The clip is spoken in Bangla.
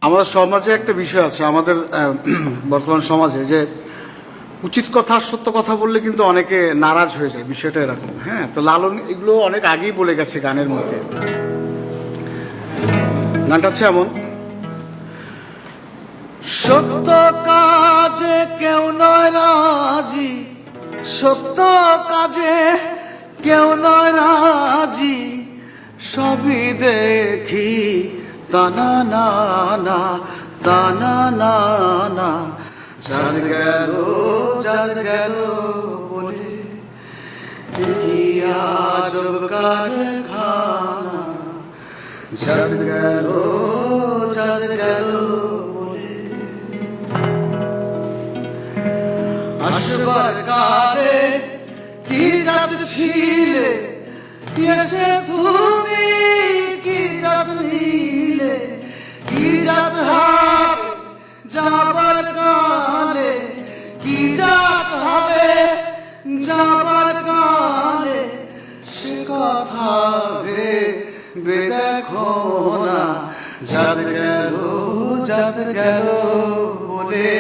আমাদের সমাজে একটা বিষয় আছে, আমাদের বর্তমান সমাজে, যে উচিত কথা আর সত্য কথা বললে কিন্তু অনেকে নারাজ হয়ে যায়, বিষয়টা এরকম। হ্যাঁ, তো লালন এগুলো অনেক আগেই বলে গেছে গানের মধ্যে। গানটা হচ্ছে এমন: সত্য কাজে কেউ নয় রাজি, সত্য কাজে কেউ নয় রাজি, সবই দেখি তানা না না, তানা না না, চাঁদ গেল চাঁদ গেল বলে কি আজব কারখানা, চাঁদ গেল চাঁদ গেল বলে। আসবার কালে কি জাত ছিলে, এসে তুমি কি জাত নিলে, কি জাত হবে যাবার কালে, কি জাত হবে যাবার কালে, সে কথা ভেবে দেখো না, জাত গেল বলে।